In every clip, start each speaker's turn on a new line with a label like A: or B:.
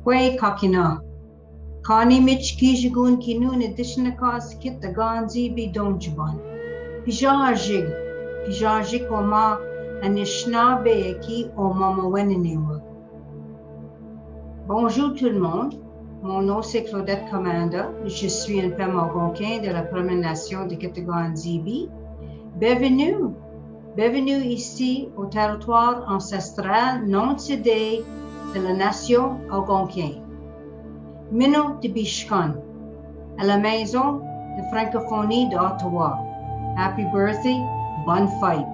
A: Kwe kakina. Kani mich kijigun kinu in addition to cause kit the ganzi be donjban. Pijajig oma anishna beeki oma mawenenewa. Bonjour tout le monde. Mon nom c'est Claudette Commanda. Je suis une femme algonquin de la Première Nation de Kitaganzibi. Bienvenue. Bienvenue ici au territoire ancestral non cédé de la nation algonquin. Mino de Bishkan, à la maison de francophonie d'Ottawa. Happy birthday, bonne fête.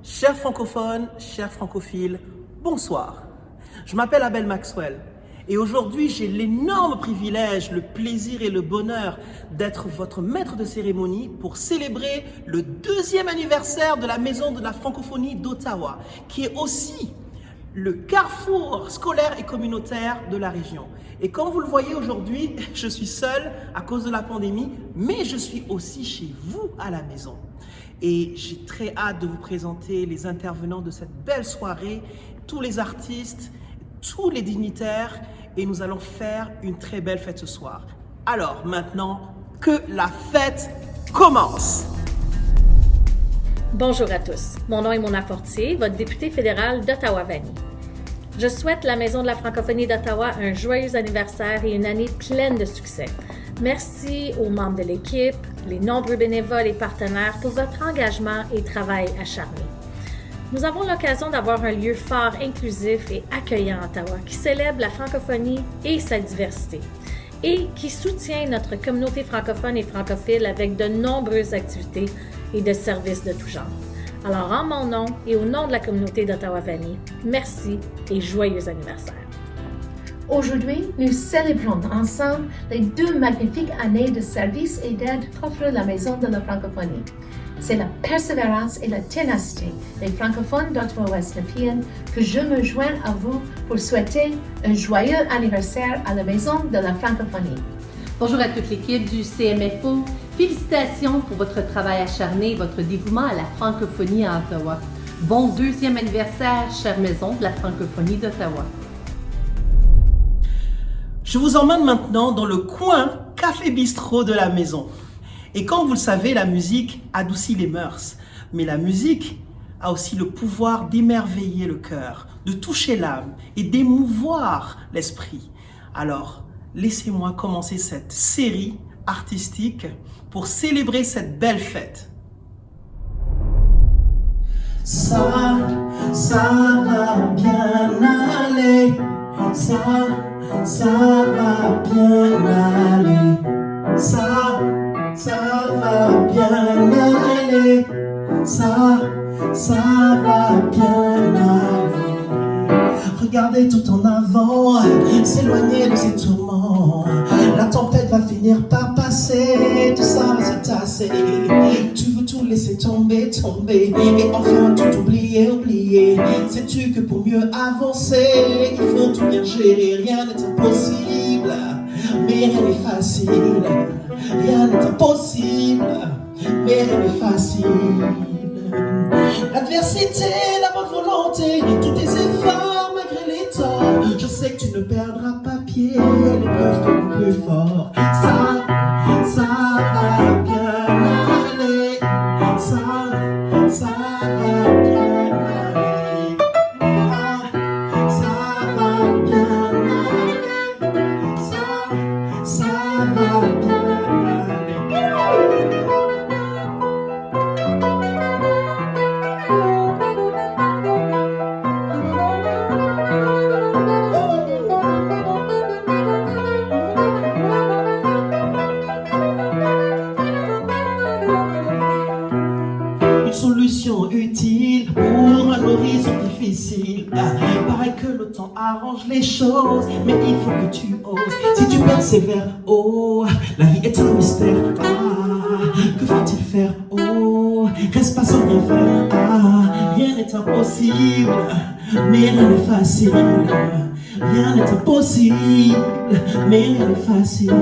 B: Chers francophones, chers francophiles, bonsoir. Je m'appelle Abel Maxwell et aujourd'hui j'ai l'énorme privilège, le plaisir et le bonheur d'être votre maître de cérémonie pour célébrer le 2e anniversaire de la Maison de la Francophonie d'Ottawa, qui est aussi le carrefour scolaire et communautaire de la région. Et comme vous le voyez aujourd'hui, je suis seul à cause de la pandémie, mais je suis aussi chez vous à la maison. Et j'ai très hâte de vous présenter les intervenants de cette belle soirée, tous les artistes, tous les dignitaires, et nous allons faire une très belle fête ce soir. Alors maintenant, que la fête commence!
C: Bonjour à tous, mon nom est Mona Fortier, votre députée fédérale d'Ottawa-Vanier. Je souhaite la Maison de la Francophonie d'Ottawa un joyeux anniversaire et une année pleine de succès. Merci aux membres de l'équipe, les nombreux bénévoles et partenaires pour votre engagement et travail acharné. Nous avons l'occasion d'avoir un lieu fort, inclusif et accueillant à Ottawa qui célèbre la francophonie et sa diversité et qui soutient notre communauté francophone et francophile avec de nombreuses activités et de services de tout genre. Alors, en mon nom et au nom de la communauté d'Ottawa-Vanier, merci et joyeux anniversaire.
D: Aujourd'hui, nous célébrons ensemble les 2 magnifiques années de service et d'aide qu'offre la Maison de la Francophonie. C'est la persévérance et la ténacité des francophones d'Ottawa-West Nepean que je me joins à vous pour souhaiter un joyeux anniversaire à la Maison de la Francophonie.
E: Bonjour à toute l'équipe du CMFO. Félicitations pour votre travail acharné et votre dévouement à la francophonie à Ottawa. Bon 2e anniversaire, chère Maison de la Francophonie d'Ottawa.
B: Je vous emmène maintenant dans le coin café-bistrot de la maison. Et comme vous le savez, la musique adoucit les mœurs. Mais la musique a aussi le pouvoir d'émerveiller le cœur, de toucher l'âme et d'émouvoir l'esprit. Alors, laissez-moi commencer cette série artistique pour célébrer cette belle fête. Ça va bien aller. Ça va bien aller. Ça va bien aller. Ça va bien aller. Regardez tout en avant, s'éloigner de ces tourments. La tempête va finir par passer, tout ça va se tasser. Tu veux tout laisser tomber, et enfin tout oublier. Sais-tu que pour mieux avancer, il faut tout bien gérer, rien n'est impossible, mais rien n'est facile. Rien n'est impossible, mais rien n'est facile. L'adversité, la bonne volonté, tous tes efforts malgré les torts. Je sais que tu ne perdras pas pied, l'épreuve te plus fort. Ça va bien aller. Ça va bien aller. Ça va bien aller. Ça va bien aller. Utile pour un horizon difficile. Paraît que le temps arrange les choses, mais il faut que tu oses. Si tu persévères, oh, la vie est un mystère. Ah, que faut-il faire? Oh, reste pas sans rien faire. Ah, rien n'est n'est impossible, mais rien n'est facile. Rien n'est impossible, mais rien n'est facile.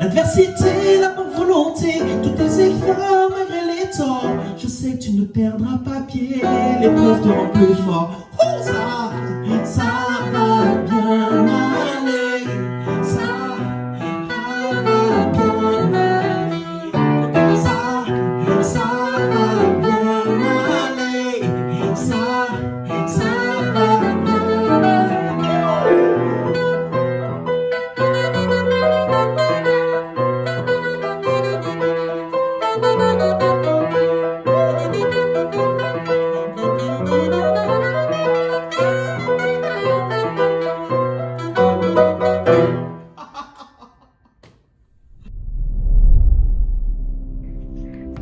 B: L'adversité, la bonne volonté, tous tes efforts malgré les torts. Je sais que tu ne perdras pas pied, l'épreuve te rend plus fort. Oh, ça va bien aller. Ça va bien aller. Ça va bien aller. Ça va bien aller.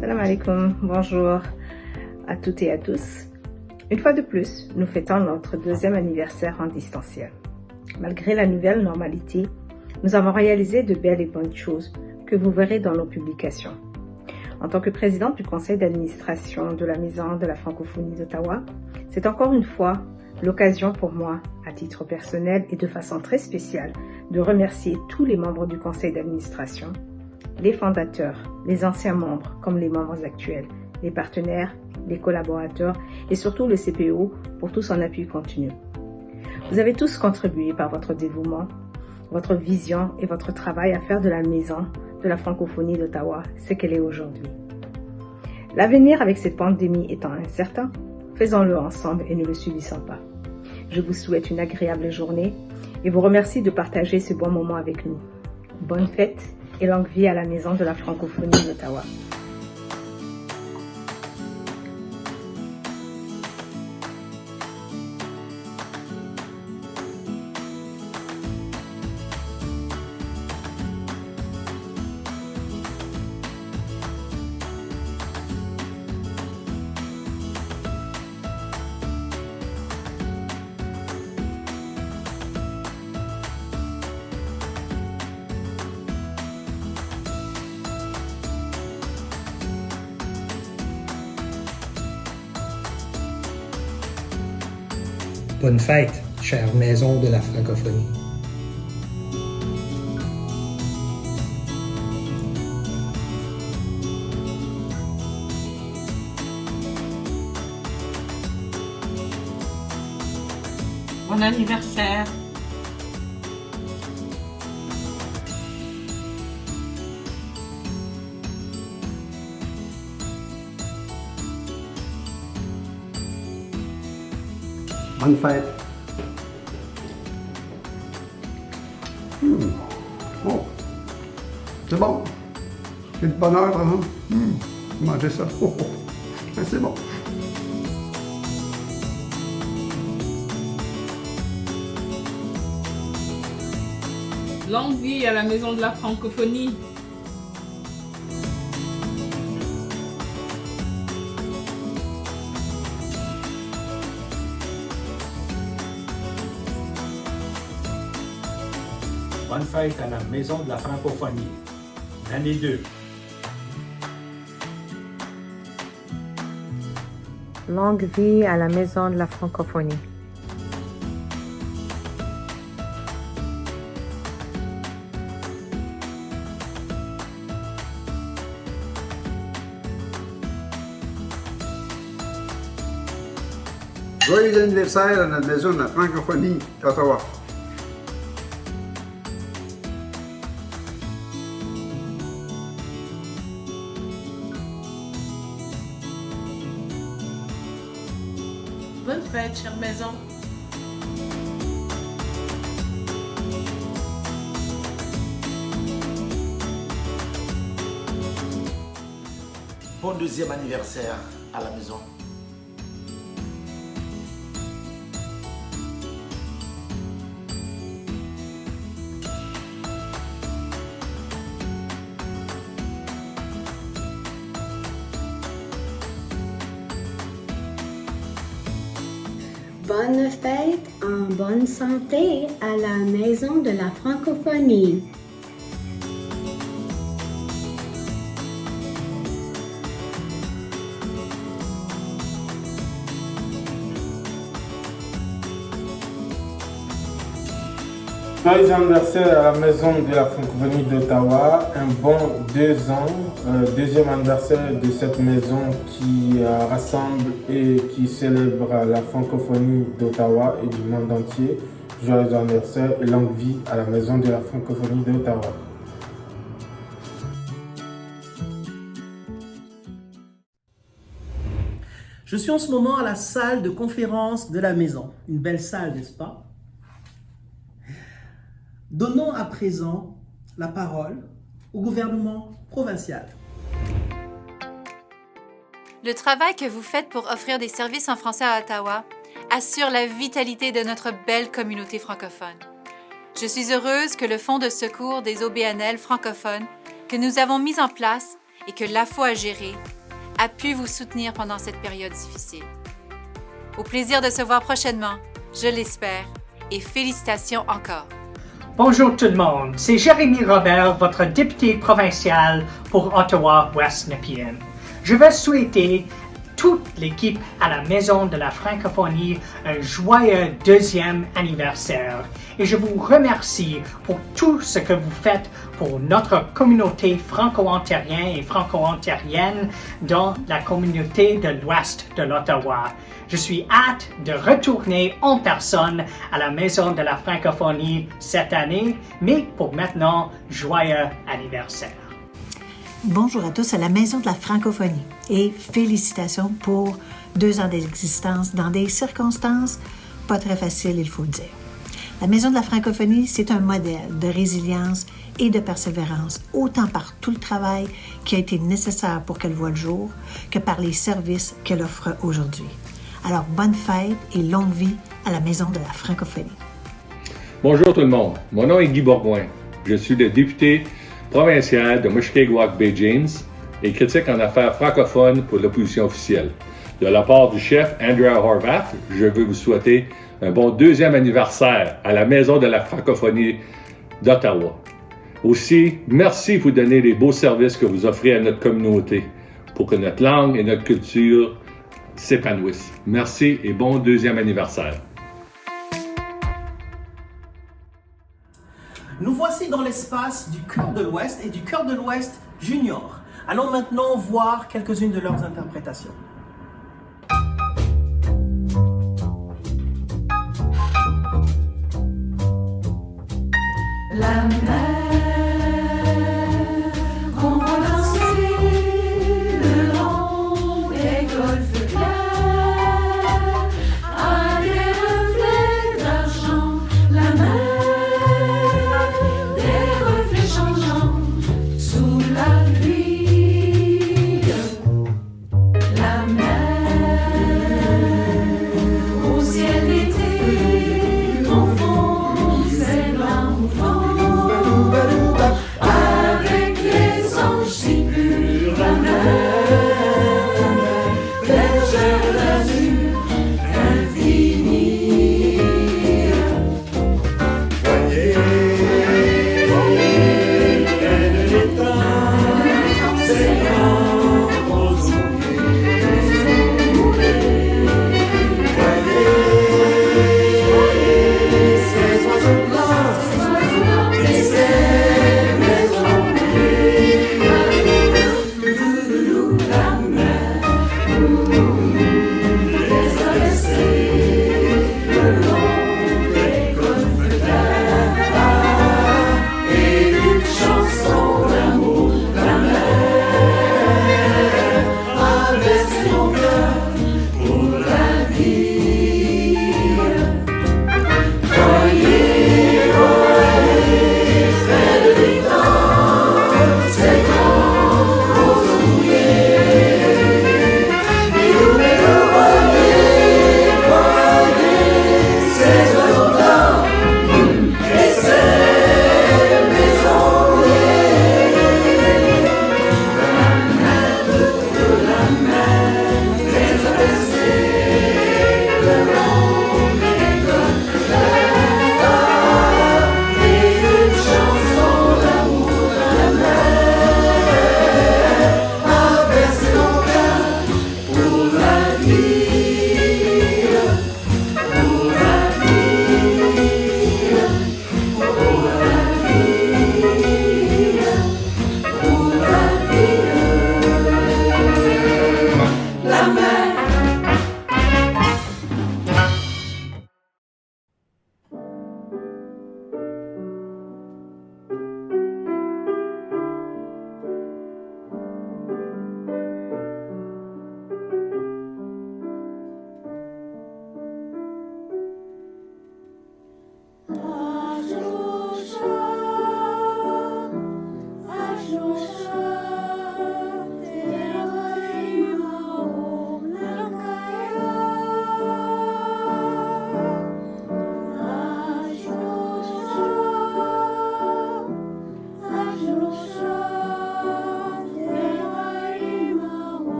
F: Salam alaikum, bonjour à toutes et à tous. Une fois de plus, nous fêtons notre deuxième anniversaire en distanciel. Malgré la nouvelle normalité, nous avons réalisé de belles et bonnes choses que vous verrez dans nos publications. En tant que présidente du conseil d'administration de la Maison de la Francophonie d'Ottawa, c'est encore une fois l'occasion pour moi, à titre personnel et de façon très spéciale, de remercier tous les membres du conseil d'administration, les fondateurs, les anciens membres comme les membres actuels, les partenaires, les collaborateurs et surtout le CPO pour tout son appui continu. Vous avez tous contribué par votre dévouement, votre vision et votre travail à faire de la Maison de la Francophonie d'Ottawa ce qu'elle est aujourd'hui. L'avenir avec cette pandémie étant incertain, faisons-le ensemble et ne le subissons pas. Je vous souhaite une agréable journée et vous remercie de partager ce bon moment avec nous. Bonne fête et longue vie à la Maison de la Francophonie d'Ottawa.
G: Bonne fête, chère Maison de la Francophonie.
H: Bon anniversaire.
I: Bonne fête. Oh, c'est bon. C'est de bonheur, hein? Manger ça. Oh, oh. C'est bon.
H: Longue vie à la Maison de la Francophonie.
J: Bonne fête à la Maison de la Francophonie. L'année 2.
F: Longue vie à la Maison de la Francophonie.
I: Joyeux anniversaire à notre Maison de la Francophonie d'Ottawa.
H: Bonne fête, chère Maison.
K: Bon deuxième anniversaire à la maison.
L: Bonne fête en bonne santé à la Maison de la Francophonie.
M: Joyeux anniversaire à la Maison de la Francophonie d'Ottawa. Un bon 2 ans, deuxième anniversaire de cette maison qui rassemble et qui célèbre la francophonie d'Ottawa et du monde entier. Joyeux anniversaire et longue vie à la Maison de la Francophonie d'Ottawa.
B: Je suis en ce moment à la salle de conférence de la maison. Une belle salle, n'est-ce pas? Donnons à présent la parole au gouvernement provincial.
N: Le travail que vous faites pour offrir des services en français à Ottawa assure la vitalité de notre belle communauté francophone. Je suis heureuse que le Fonds de secours des OBNL francophones que nous avons mis en place et que l'AFO a géré a pu vous soutenir pendant cette période difficile. Au plaisir de se voir prochainement, je l'espère, et félicitations encore.
O: Bonjour tout le monde, c'est Jérémy Robert, votre député provincial pour Ottawa-West-Nepean. Je veux souhaiter toute l'équipe à la Maison de la Francophonie un joyeux 2e anniversaire et je vous remercie pour tout ce que vous faites pour notre communauté franco-ontarienne et franco-ontarienne dans la communauté de l'ouest de l'Ottawa. Je suis hâte de retourner en personne à la Maison de la Francophonie cette année, mais pour maintenant, joyeux anniversaire.
P: Bonjour à tous à la Maison de la Francophonie et félicitations pour 2 ans d'existence dans des circonstances pas très faciles, il faut le dire. La Maison de la Francophonie, c'est un modèle de résilience et de persévérance, autant par tout le travail qui a été nécessaire pour qu'elle voie le jour que par les services qu'elle offre aujourd'hui. Alors, bonne fête et longue vie à la Maison de la Francophonie.
Q: Bonjour tout le monde, mon nom est Guy Bourgoin. Je suis le député provincial de Mushkegowuk-Bay-James et critique en affaires francophones pour l'opposition officielle. De la part du chef Andrea Horvath, je veux vous souhaiter un bon 2e anniversaire à la Maison de la Francophonie d'Ottawa. Aussi, merci pour donner les beaux services que vous offrez à notre communauté pour que notre langue et notre culture s'épanouissent. Merci et bon 2e anniversaire.
B: Nous voici dans l'espace du Cœur de l'Ouest et du Cœur de l'Ouest Junior. Allons maintenant voir quelques-unes de leurs interprétations.
R: La mer, on va danser le long des golfes clairs, à des reflets d'argent, la mer, des reflets changeants, sous la pluie, la mer, au ciel d'été, au fond, c'est blanc au fond.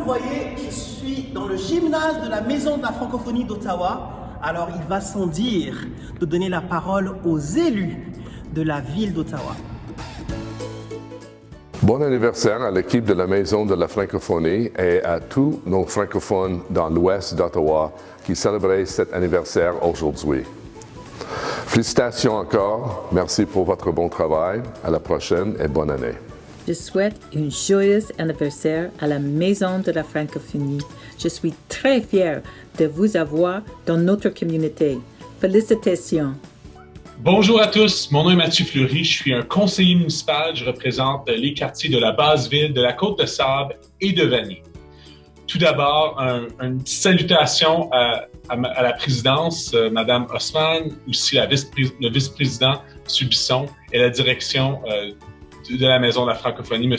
B: voyez, je suis dans le gymnase de la Maison de la Francophonie d'Ottawa. Alors il va sans dire de donner la parole aux élus de la ville d'Ottawa.
S: Bon anniversaire à l'équipe de la Maison de la Francophonie et à tous nos francophones dans l'ouest d'Ottawa qui célèbrent cet anniversaire aujourd'hui. Félicitations encore, merci pour votre bon travail, à la prochaine et bonne année.
T: Je souhaite un joyeux anniversaire à la Maison de la Francophonie. Je suis très fière de vous avoir dans notre communauté. Félicitations.
U: Bonjour à tous, mon nom est Mathieu Fleury, je suis un conseiller municipal, je représente les quartiers de la Basse-Ville, de la Côte-de-Sable et de Vanier. Tout d'abord, une salutation à la présidence, Mme Haussmann, aussi le vice-président, M. Bisson, et la direction de la Maison de la Francophonie, M.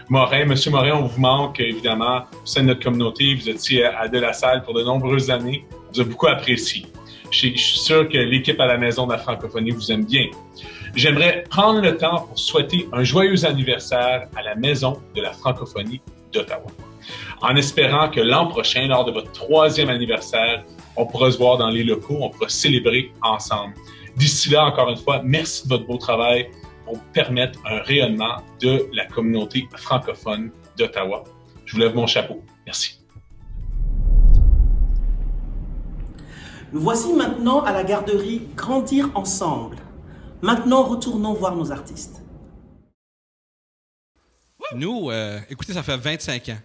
U: Morin. M. Morin, on vous manque évidemment au sein de notre communauté. Vous étiez à De La Salle pour de nombreuses années. On vous a beaucoup apprécié. Je suis sûr que l'équipe à la Maison de la Francophonie vous aime bien. J'aimerais prendre le temps pour souhaiter un joyeux anniversaire à la Maison de la Francophonie d'Ottawa. En espérant que l'an prochain, lors de votre 3e anniversaire, on pourra se voir dans les locaux, on pourra célébrer ensemble. D'ici là, encore une fois, merci de votre beau travail pour permettre un rayonnement de la communauté francophone d'Ottawa. Je vous lève mon chapeau. Merci.
B: Nous voici maintenant à la garderie Grandir Ensemble. Maintenant, retournons voir nos artistes.
V: Nous, écoutez, ça fait 25 ans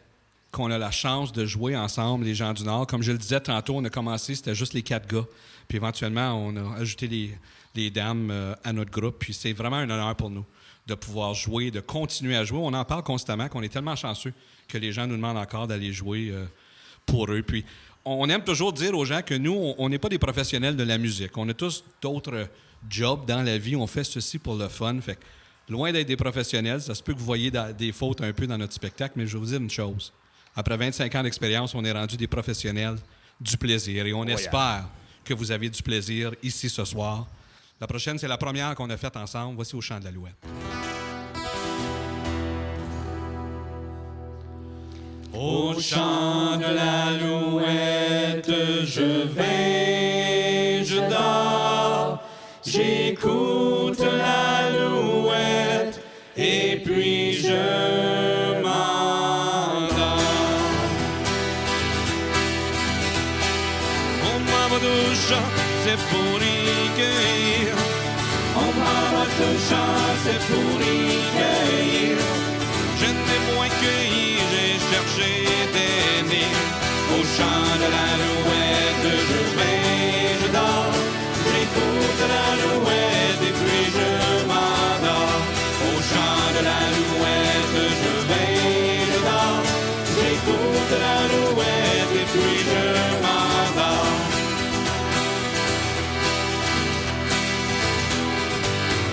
V: qu'on a la chance de jouer ensemble, les gens du Nord. Comme je le disais tantôt, on a commencé, c'était juste les 4 gars. Puis éventuellement, on a ajouté les dames à notre groupe. Puis c'est vraiment un honneur pour nous de pouvoir jouer, de continuer à jouer. On en parle constamment, qu'on est tellement chanceux que les gens nous demandent encore d'aller jouer pour eux. Puis on aime toujours dire aux gens que nous, on n'est pas des professionnels de la musique. On a tous d'autres jobs dans la vie. On fait ceci pour le fun. Fait que, loin d'être des professionnels, ça se peut que vous voyez des fautes un peu dans notre spectacle, mais je vais vous dire une chose. Après 25 ans d'expérience, on est rendu des professionnels du plaisir et on espère que vous avez du plaisir ici ce soir. La prochaine, c'est la première qu'on a faite ensemble. Voici Au Chant de l'Alouette.
R: Au chant de l'alouette, je vais, je dors, j'écoute l'alouette et puis je m'endors. On m'envoie au chant, c'est pour y cueillir. On m'envoie au chant, c'est pour y cueillir. Je n'ai point cueilli, j'ai cherché des nids. Au chant de l'alouette, je vais, je dors. J'écoute l'alouette et puis je m'endors. Au chant de l'alouette, je vais, je dors. J'écoute l'alouette et puis je m'endors.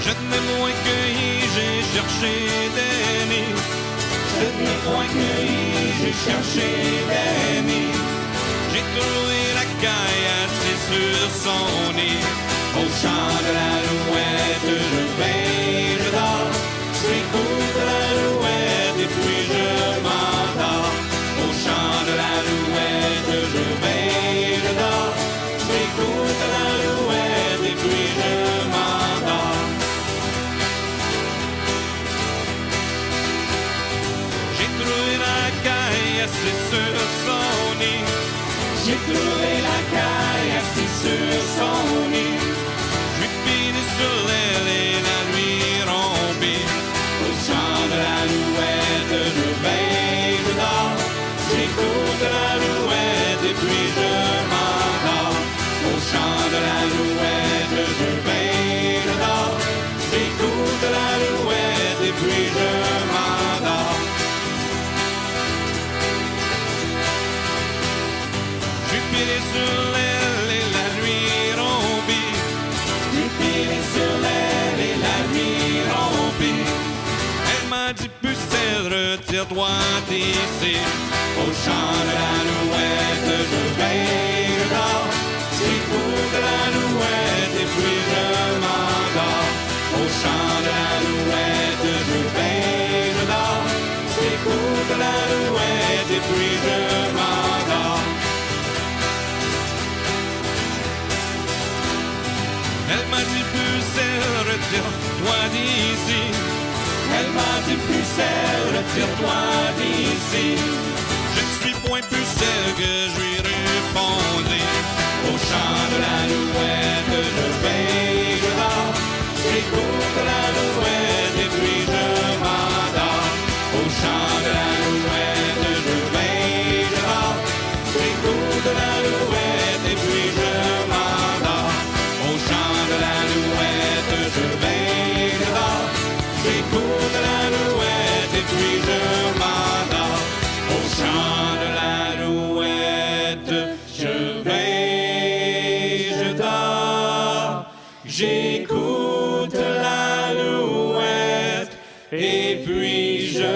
R: Je n'ai point cueilli, j'ai cherché des nids. Je n'ai point cueilli, j'ai cherché des nids. J'ai trouvé la caille assise sur son nid. Au chant de l'alouette, je vais, je dors. J'écoute l'alouette et puis je m'endors. Au chant de l'alouette, je vais, je dors. J'écoute l'alouette et puis je m'endors. J'ai trouvé la caille assise sur son nid. J'ai trouvé la caille assise sur son nid. Je lui pile sur l'aile et la nuit rompie. Au chant de l'alouette, je vais, je dors. J'écoute l'alouette et puis je m'endors. Au chant de l'alouette, je vais, je dors. J'écoute l'alouette et puis je m'endors. Pilé sur l'aile et la nuit rompie. J'ai pilé sur l'aile et la nuit rompie. Elle m'a dit, pucelle, retire-toi d'ici. Au chant de l'alouette, je vais, je dors. J'écoute l'alouette et puis je m'endors. Au chant de l'alouette, je vais, je dors. J'écoute l'alouette et puis je Elle m'a dit pucelle, retire-toi d'ici. Elle m'a dit pucelle, retire-toi d'ici. Je ne suis point pucelle que je lui répondrai. Au chant de l'alouette, je vais, je dors. J'écoute l'alouette et puis je m'endors. Au chant de l'alouette, je vais, je dors. J'écoute l'alouette et puis je m'endors. Au chant de l'alouette, je vais, je dors. J'écoute l'alouette et puis je m'endors. Au chant de l'alouette, je vais, je dors. J'écoute l'alouette et puis je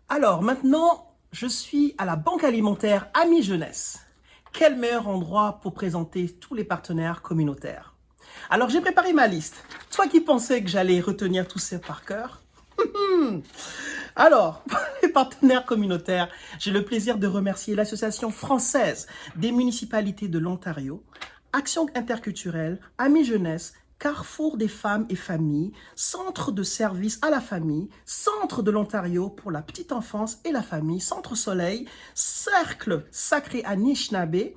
B: Alors maintenant, je suis à la Banque alimentaire Amis Jeunesse. Quel meilleur endroit pour présenter tous les partenaires communautaires. Alors j'ai préparé ma liste. Toi qui pensais que j'allais retenir tout ça par cœur. Alors, pour les partenaires communautaires, j'ai le plaisir de remercier l'Association française des municipalités de l'Ontario, Action interculturelle, Amis Jeunesse, Carrefour des femmes et familles, Centre de services à la famille, Centre de l'Ontario pour la petite enfance et la famille, Centre Soleil, Cercle Sacré Anishinaabe,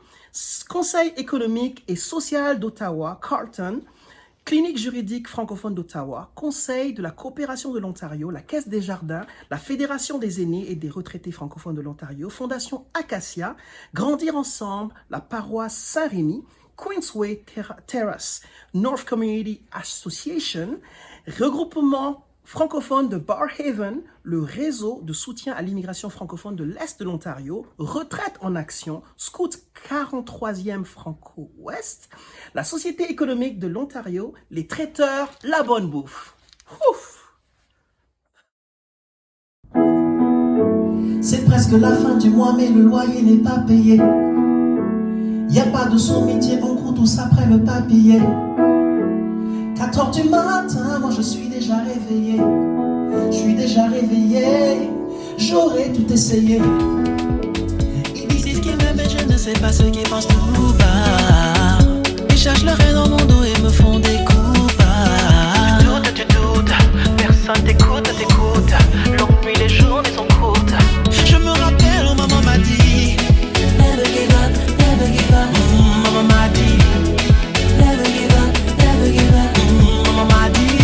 B: Conseil économique et social d'Ottawa, Carleton, Clinique juridique francophone d'Ottawa, Conseil de la coopération de l'Ontario, la Caisse des Jardins, la Fédération des aînés et des retraités francophones de l'Ontario, Fondation Acacia, Grandir ensemble, la paroisse Saint-Rémy, Queensway Terrace, North Community Association, regroupement francophone de Barrhaven, le réseau de soutien à l'immigration francophone de l'Est de l'Ontario, Retraite en action, Scout 43e Franco-Ouest, la Société économique de l'Ontario, les traiteurs, la bonne bouffe. Ouf!
A: C'est presque la fin du mois, mais le loyer n'est pas payé. Y a pas de sous-métier, on court tous après le papier. 4h du matin, moi je suis déjà réveillé. Je suis déjà réveillé, j'aurais tout essayé. Ils disent qu'ils m'aiment mais je ne sais pas ce qu'ils pensent tout bas. Ils cherchent leur haine dans mon dos et me font des coups bas. Tu doutes, personne t'écoute. Longue nuit, les journées sont courtes. Je me rappelle où maman m'a dit never give up, never give up. Maman m'a dit never give up, never give up. Maman m'a dit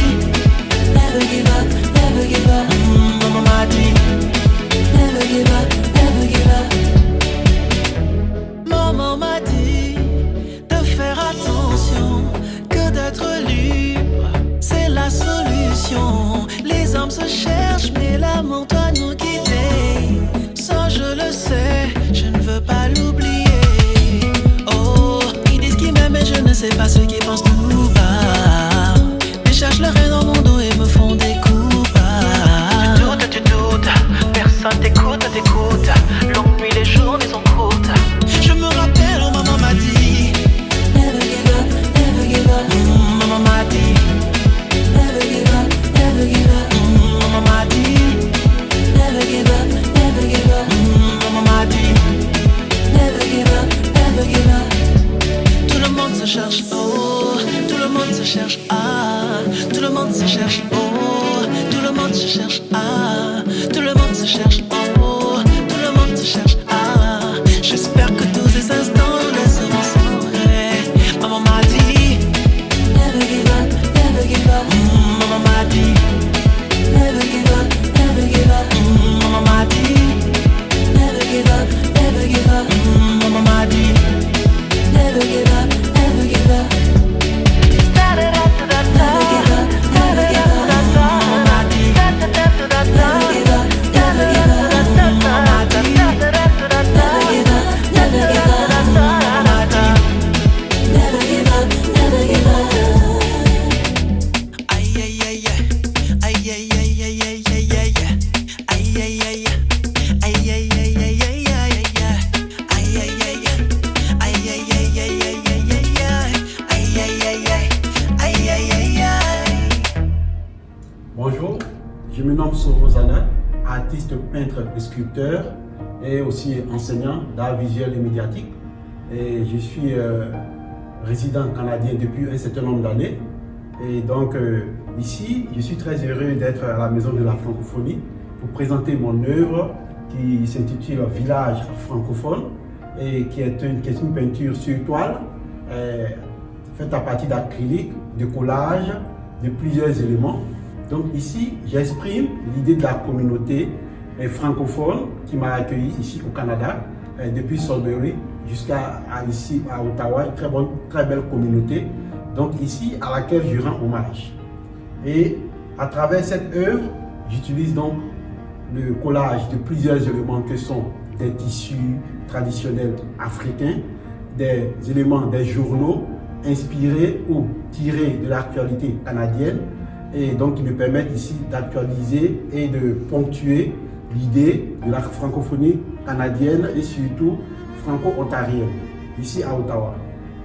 A: never give up, never give up. Maman m'a dit never give up, never give up. Maman m'a dit de faire attention, que d'être libre, c'est la solution. Les hommes se cherchent, mais l'amour doit nous quitter. Ça je le sais, je ne veux pas l'oublier. Oh, ils disent qu'ils m'aiment, mais je ne sais pas ce qu'ils pensent tout bas. Ils cherchent leur haine dans mon dos et me font des coups bas. Tu doutes, personne t'écoute. Longue nuit, les journées sont courtes. Je me rappelle où maman m'a dit never give up, never give up. Maman m'a dit never give up, never give up. Maman m'a dit never give up, never give up. Maman m'a dit never give up, never give up. Tout le monde se cherche, oh, tout le monde se cherche, ah, tout le monde se cherche, oh, tout le monde se cherche, ah, tout le monde se cherche, oh, tout le monde se cherche, ah. J'espère que tous ces instants ne seront sans regret. Maman m'a dit never give up, never give up. Maman m'a dit never give up, never give up. Maman m'a dit never give up, never give up. Maman m'a dit never give up, never give up. Never give up, never give up. Maman m'a dit never give up, never give up. Maman m'a dit never give up, never give up. Maman m'a dit never give up, never give up. Aïe aïe aïe aïe aïe aïe aïe aïe aïe aïe aïe aïe aïe aïe aïe aïe aïe aïe
C: Bonjour, je me nomme Sorosana.
B: artiste, peintre et sculpteur et aussi enseignant d'art visuel et médiatique. Et je suis résident canadien depuis un certain nombre d'années. Et donc ici, je suis très heureux d'être à la Maison de la Francophonie pour présenter mon œuvre qui s'intitule Village francophone et qui est une peinture sur toile faite à partir d'acrylique, de collage, de plusieurs éléments. Donc ici, j'exprime l'idée de la communauté francophone qui m'a accueilli ici au Canada, depuis Sudbury jusqu'à ici à Ottawa, une très belle communauté. Donc ici, à laquelle je rends hommage. Et à travers cette œuvre, j'utilise donc le collage de plusieurs éléments que sont des tissus traditionnels africains, des éléments des journaux inspirés ou tirés de l'actualité canadienne et donc qui me permettent ici d'actualiser et de ponctuer l'idée de la francophonie canadienne et surtout franco-ontarienne, ici à Ottawa.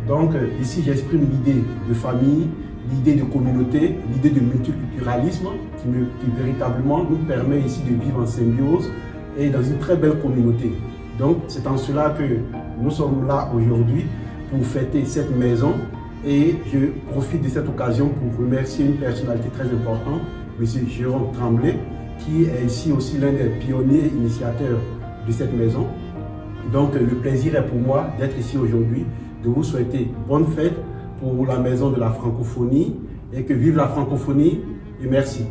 B: Donc ici j'exprime l'idée de famille, l'idée de communauté, l'idée de multiculturalisme qui véritablement nous permet ici de vivre en symbiose et dans une très belle communauté. Donc c'est en cela que nous sommes là aujourd'hui pour fêter cette maison et je profite de cette occasion pour remercier une personnalité très importante, M. Jérôme Tremblay, qui est ici aussi l'un des pionniers initiateurs de cette maison. Donc le plaisir est pour moi d'être ici aujourd'hui, de vous souhaiter bonne fête pour la Maison de la Francophonie et que vive la francophonie et merci.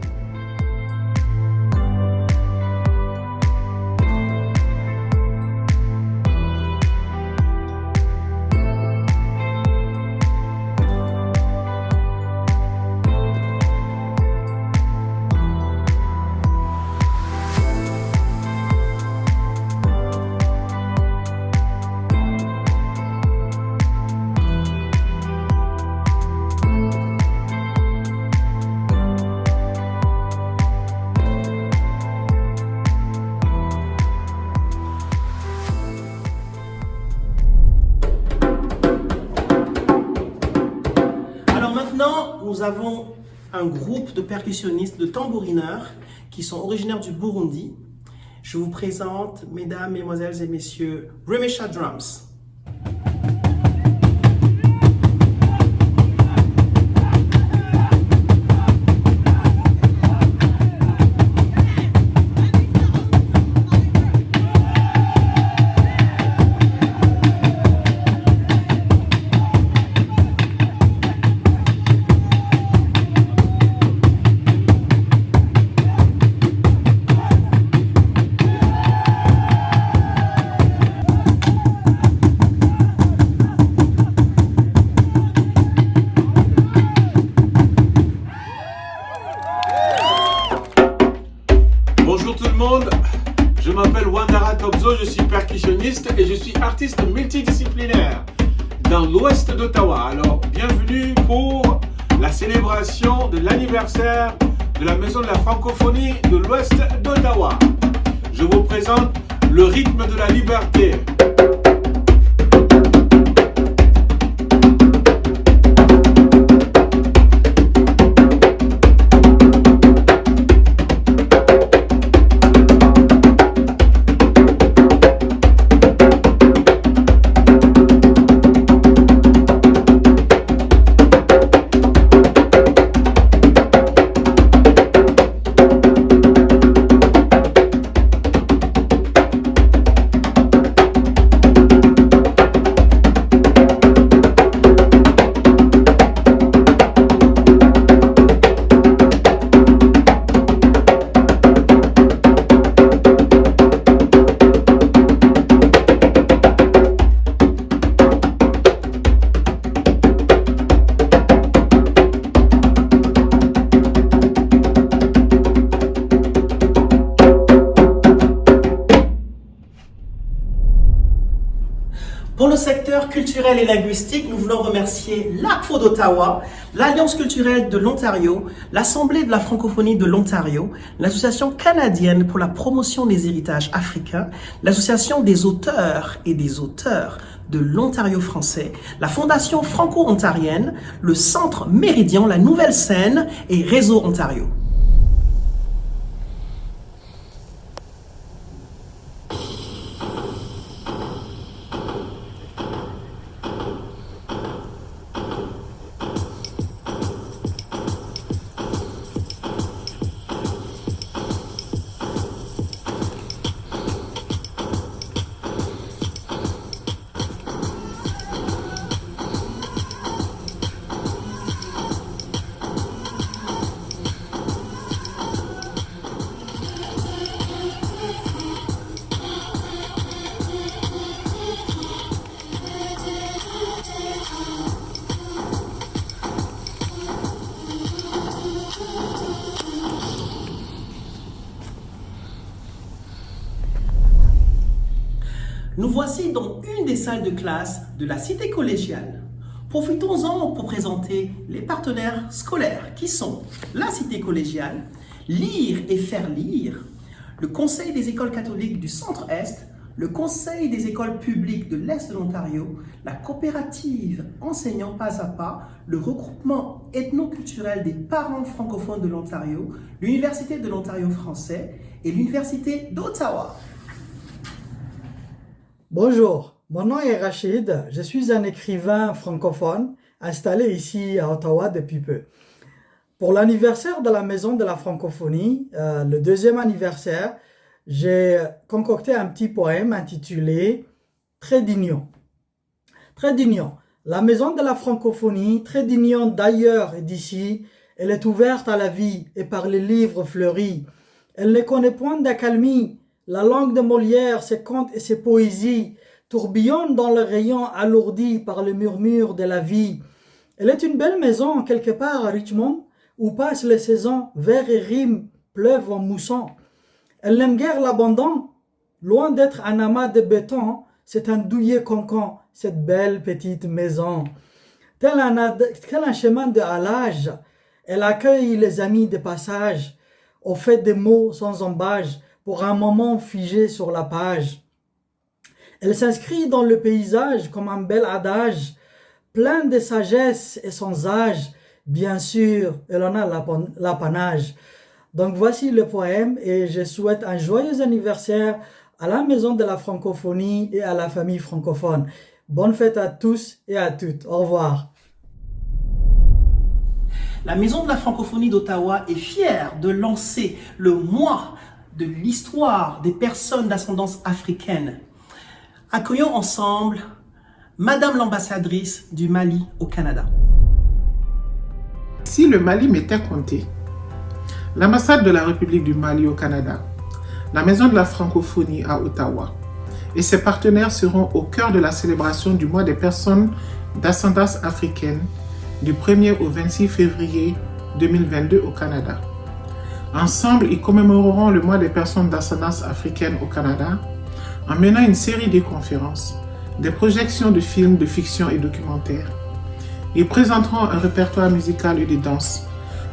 C: Nous avons un groupe de percussionnistes, de tambourineurs qui sont originaires du Burundi. Je vous présente, mesdames, mesdemoiselles et messieurs, Remesha Drums.
M: Je m'appelle Wandara Tobzo, je suis percussionniste et je suis artiste multidisciplinaire dans l'ouest d'Ottawa. Alors, bienvenue pour la célébration de l'anniversaire de la Maison de la Francophonie de l'ouest d'Ottawa. Je vous présente le rythme de la liberté.
C: Pour le secteur culturel et linguistique, nous voulons remercier l'ACFO d'Ottawa, l'Alliance culturelle de l'Ontario, l'Assemblée de la francophonie de l'Ontario, l'Association canadienne pour la promotion des héritages africains, l'Association des auteurs et des auteurs de l'Ontario français, la Fondation franco-ontarienne, le Centre Méridien, la Nouvelle Scène et Réseau Ontario. Nous voici dans une des salles de classe de la cité collégiale. Profitons-en pour présenter les partenaires scolaires qui sont la cité collégiale, Lire et faire lire, le Conseil des écoles catholiques du Centre-Est, le Conseil des écoles publiques de l'Est de l'Ontario, la coopérative Enseignants Pas à Pas, le regroupement ethnoculturel des parents francophones de l'Ontario, l'Université de l'Ontario français et l'Université d'Ottawa.
D: Bonjour, mon nom est Rachid, je suis un écrivain francophone installé ici à Ottawa depuis peu. Pour l'anniversaire de la Maison de la Francophonie, le 2e anniversaire, j'ai concocté un petit poème intitulé « Très d'union ». Très d'union. La Maison de la Francophonie, très d'union d'ailleurs et d'ici, elle est ouverte à la vie et par les livres fleuris. Elle ne connaît point d'accalmie. La langue de Molière, ses contes et ses poésies tourbillonnent dans le rayon alourdi par le murmure de la vie. Elle est une belle maison quelque part à Richmond, où passent les saisons, vers et rimes pleuvent en moussant. Elle n'aime guère l'abandon, loin d'être un amas de béton, c'est un douillet cancan, cette belle petite maison. Tel un chemin de halage, elle accueille les amis de passage, au fait des mots sans embâge, pour un moment figé sur la page. Elle s'inscrit dans le paysage comme un bel adage, plein de sagesse et sans âge. Bien sûr, elle en a l'apanage. Donc voici le poème et je souhaite un joyeux anniversaire à la Maison de la Francophonie et à la famille francophone. Bonne fête à tous et à toutes. Au revoir.
C: La Maison de la Francophonie d'Ottawa est fière de lancer le mois de l'histoire des personnes d'ascendance africaine. Accueillons ensemble Madame l'ambassadrice du Mali au Canada.
E: Si le Mali m'était compté, l'ambassade de la République du Mali au Canada, la Maison de la Francophonie à Ottawa et ses partenaires seront au cœur de la célébration du mois des personnes d'ascendance africaine du 1er au 26 février 2022 au Canada. Ensemble, ils commémoreront le mois des personnes d'ascendance africaine au Canada en menant une série de conférences, des projections de films de fiction et documentaires. Ils présenteront un répertoire musical et de danse,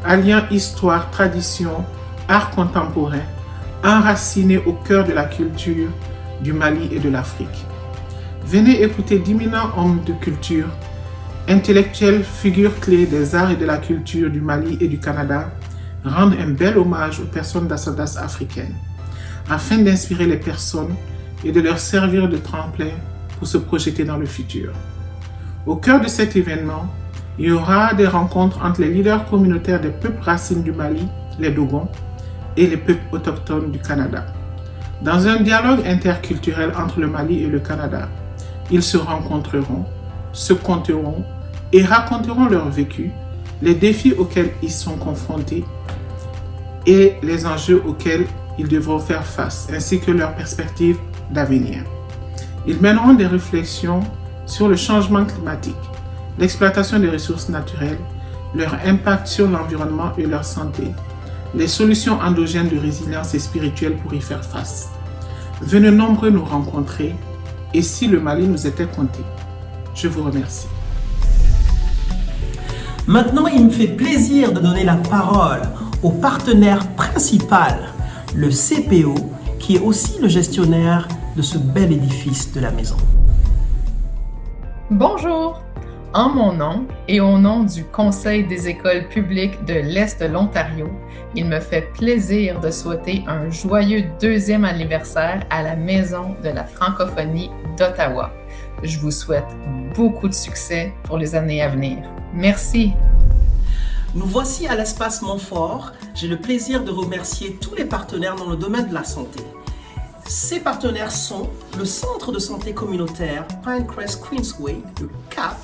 E: alliant histoire, tradition, art contemporain, enraciné au cœur de la culture du Mali et de l'Afrique. Venez écouter d'éminents hommes de culture, intellectuels, figures clés des arts et de la culture du Mali et du Canada, rendre un bel hommage aux personnes d'ascendance africaine, afin d'inspirer les personnes et de leur servir de tremplin pour se projeter dans le futur. Au cœur de cet événement, il y aura des rencontres entre les leaders communautaires des peuples racines du Mali, les Dogons, et les peuples autochtones du Canada. Dans un dialogue interculturel entre le Mali et le Canada, ils se rencontreront, se conteront et raconteront leur vécu, les défis auxquels ils sont confrontés et les enjeux auxquels ils devront faire face, ainsi que leurs perspectives d'avenir. Ils mèneront des réflexions sur le changement climatique, l'exploitation des ressources naturelles, leur impact sur l'environnement et leur santé, les solutions endogènes de résilience et spirituelle pour y faire face. Venez nombreux nous rencontrer et si le Mali nous était compté. Je vous remercie.
C: Maintenant, il me fait plaisir de donner la parole au partenaire principal, le CPO, qui est aussi le gestionnaire de ce bel édifice de la maison.
W: Bonjour! En mon nom et au nom du Conseil des écoles publiques de l'Est de l'Ontario, il me fait plaisir de souhaiter un joyeux 2e anniversaire à la Maison de la Francophonie d'Ottawa. Je vous souhaite beaucoup de succès pour les années à venir. Merci!
C: Nous voici à l'espace Montfort. J'ai le plaisir de remercier tous les partenaires dans le domaine de la santé. Ces partenaires sont le Centre de santé communautaire Pinecrest Queensway, le CAP,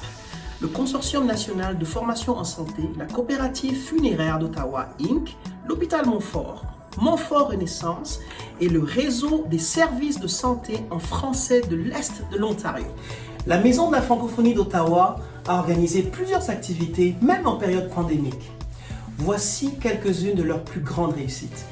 C: le Consortium national de formation en santé, la coopérative funéraire d'Ottawa Inc., l'hôpital Montfort, Montfort Renaissance et le réseau des services de santé en français de l'Est de l'Ontario. La Maison de la Francophonie d'Ottawa a organisé plusieurs activités, même en période pandémique. Voici quelques-unes de leurs plus grandes réussites.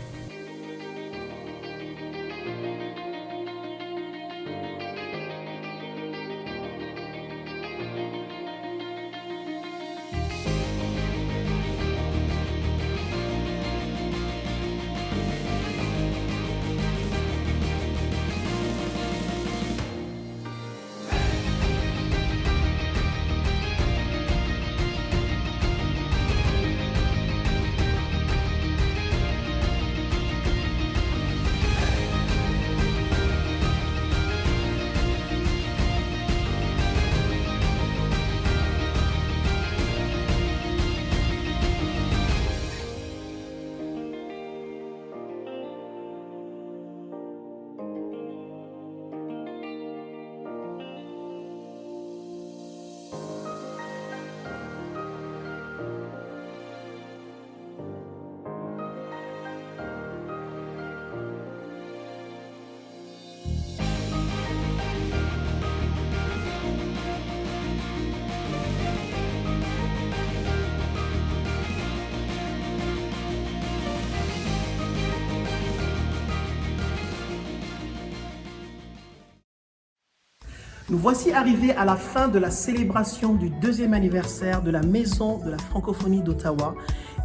C: Nous voici arrivés à la fin de la célébration du 2e anniversaire de la Maison de la Francophonie d'Ottawa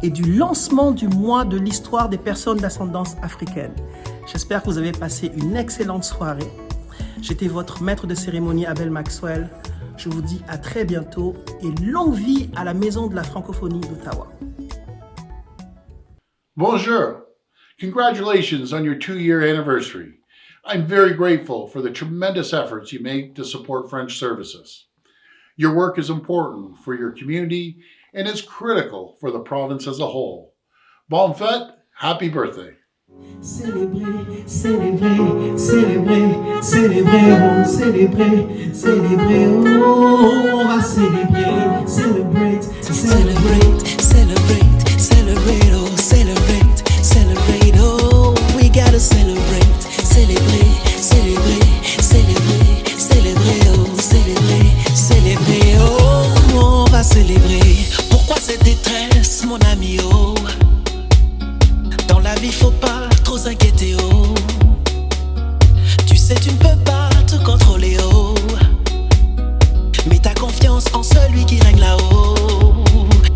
C: et du lancement du mois de l'histoire des personnes d'ascendance africaine. J'espère que vous avez passé une excellente soirée. J'étais votre maître de cérémonie Abel Maxwell. Je vous dis à très bientôt et longue vie à la Maison de la Francophonie d'Ottawa.
F: Bonjour. Congratulations on your 2-year anniversary. I'm very grateful for the tremendous efforts you make to support French services. Your work is important for your community and is critical for the province as a whole. Bonne fête, happy birthday.
B: Célébrer, célébrer, célébrer, célébrer, oh, célébrer, célébrer, oh, on va célébrer, celebrate, celebrate, celebrate, celebrate, oh, celebrate, celebrate, oh, we gotta celebrate, célébrer, célébrer, célébrer, célébrer, oh, célébrer, célébrer, oh, on va célébrer. Pourquoi cette détresse, mon ami, oh? Dans la vie, faut pas trop s'inquiéter, oh. Tu sais, tu ne peux pas tout contrôler, oh. Mets ta confiance en celui qui règne là-haut.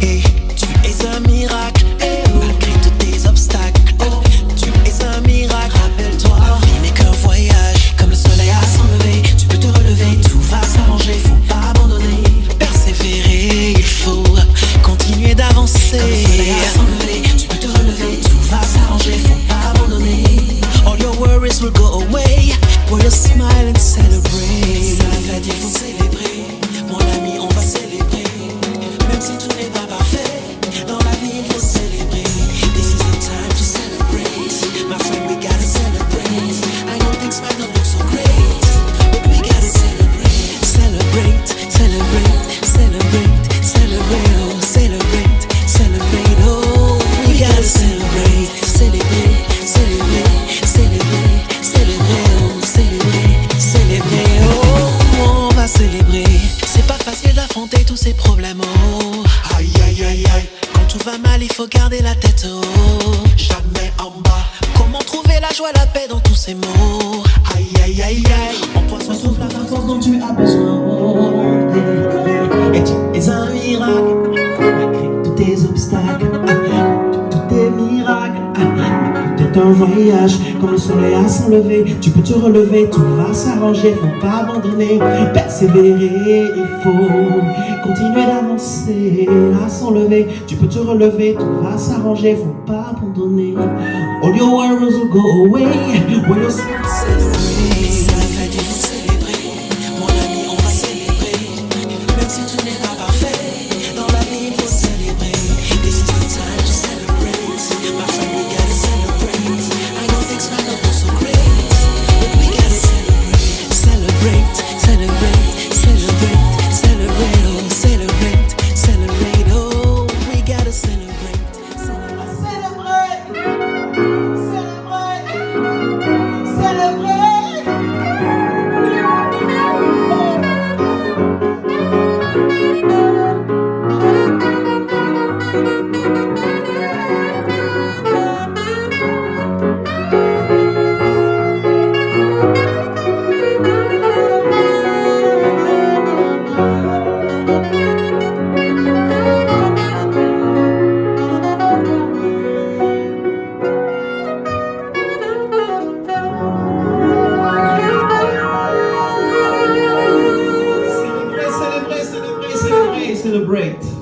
B: Et tu es un miracle, et malgré tous tes obstacles, oh, tu es un miracle. Rappelle-toi, la vie n'est qu'un voyage, comme le soleil à s'enlever. Tu peux te relever, tout va s'arranger, faut pas abandonner. Persévérer, il faut continuer d'avancer. Comme le soleil à s'enlever, tu peux te relever, tout va s'arranger, faut pas abandonner. All your worries will go away, when you smile and celebrate. C'est la fête, il faut célébrer. Mon ami, on va célébrer. Même si tout n'est pas parfait, dans la vie, il faut célébrer. This is the time to celebrate. My friend, we gotta celebrate. I know things might not look so great, but we gotta celebrate. Celebrate, celebrate, celebrate, celebrate, oh, celebrate, celebrate, oh, we gotta celebrate. Celebrate, celebrate, celebrate, celebrate, oh, celebrate, celebrate, oh, on va célébrer. C'est pas facile d'affronter tous ces problèmes, oh. Aïe, aïe, aïe, aïe. Quand tout va mal, il faut garder la tête haut. Jamais en bas. Comment trouver la joie, la paix dans tous ces mots? Aïe, aïe, aïe, aïe. En toi se trouve la force dont tu as besoin, oh. Et tu es un miracle, malgré tous tes obstacles, tous tes miracles. C'est un voyage, comme le soleil à s'enlever. Tu peux te relever, tout va s'arranger, faut pas abandonner. Persévérer, il faut continuer d'avancer, à s'enlever. Tu peux te relever, tout va s'arranger, faut pas abandonner. All your worries will go away when you celebrate. C'est la fête, il faut célébrer. Mon ami, on va célébrer. Même si tout n'est pas parfait, dans la vie, il faut célébrer. This is the time to celebrate. My friend, we gotta celebrate. I know things might not look so great, but we gotta celebrate. Celebrate, celebrate, celebrate, celebrate, oh, celebrate, celebrate, oh, we gotta celebrate. Celebrate, celebrate, celebrate. Celebrate.